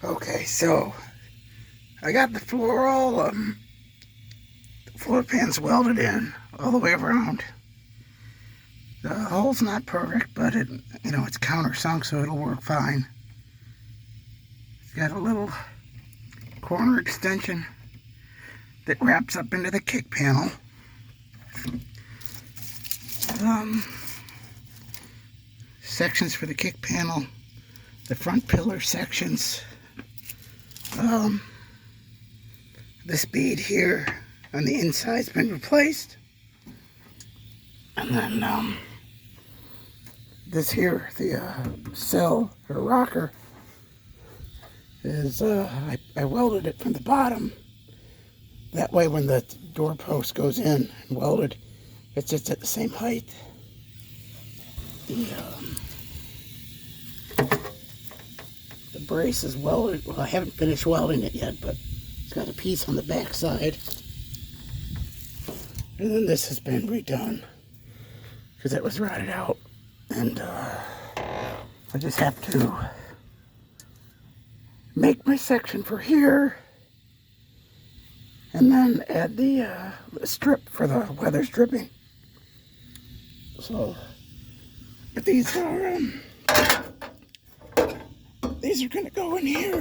Okay, so I got the floor all the floor pans welded in all the way around. The hole's not perfect, but it's countersunk, so it'll work fine. It's got a little corner extension that wraps up into the kick panel. Sections for the kick panel, the front pillar sections. This bead here on the inside's been replaced, and then this here, the cell or rocker, is I welded it from the bottom. That way, when the doorpost goes in and welded, it's just at the same height. The brace is welded. Well, I haven't finished welding it yet, but it's got a piece on the back side. And then this has been redone because it was rotted out. And I just have to make my section for here and then add the strip for the weather stripping. So, but these are going to go in here.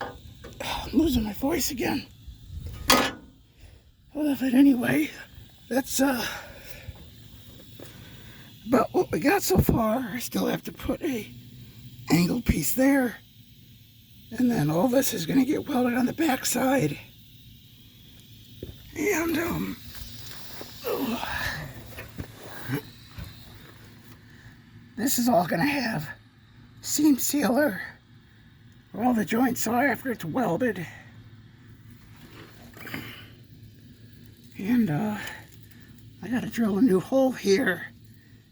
I'm losing my voice again. But anyway, that's about what we got so far. I still have to put a angle piece there, and then all this is going to get welded on the back side. And this is all going to have seam sealer where all the joints are after it's welded. And I got to drill a new hole here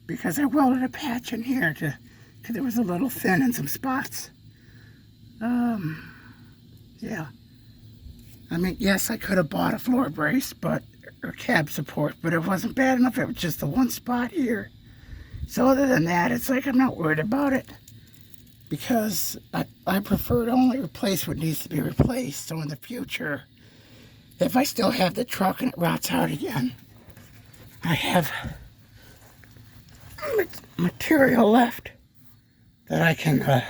because I welded a patch in here because it was a little thin in some spots. Yeah. I mean, yes, I could have bought a floor brace, or cab support, but it wasn't bad enough. It was just the one spot here. So other than that, it's like I'm not worried about it because I prefer to only replace what needs to be replaced. So in the future, if I still have the truck and it rots out again, I have material left that I can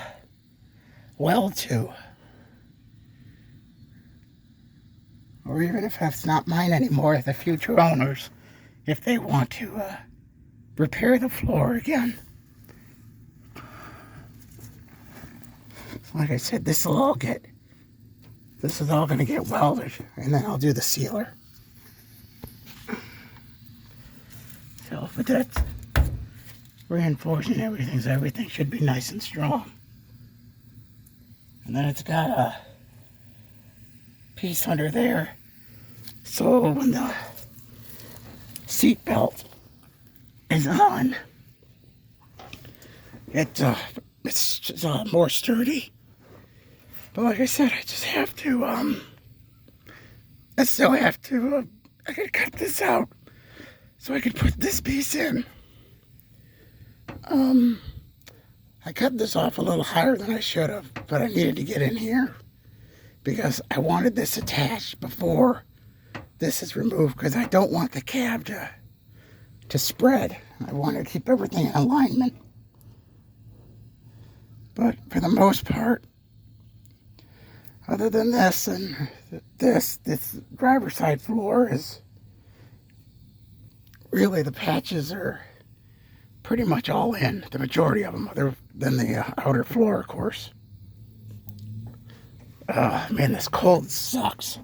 weld to. Or even if it's not mine anymore, the future owners, if they want to repair the floor again. Like I said, this is all going to get welded, and then I'll do the sealer. So, but that's reinforcing everything, so everything should be nice and strong. And then it's got a piece under there, so when the seat belt is on, it's just more sturdy. But like I said, I just have to I gotta cut this out so I could put this piece in. I cut this off a little higher than I should have, but I needed to get in here because I wanted this attached before this is removed because I don't want the cab to spread. I want to keep everything in alignment. But for the most part, other than this and this driver's side floor is really, the patches are pretty much all in, the majority of them, other than the outer floor, of course. Man, this cold sucks.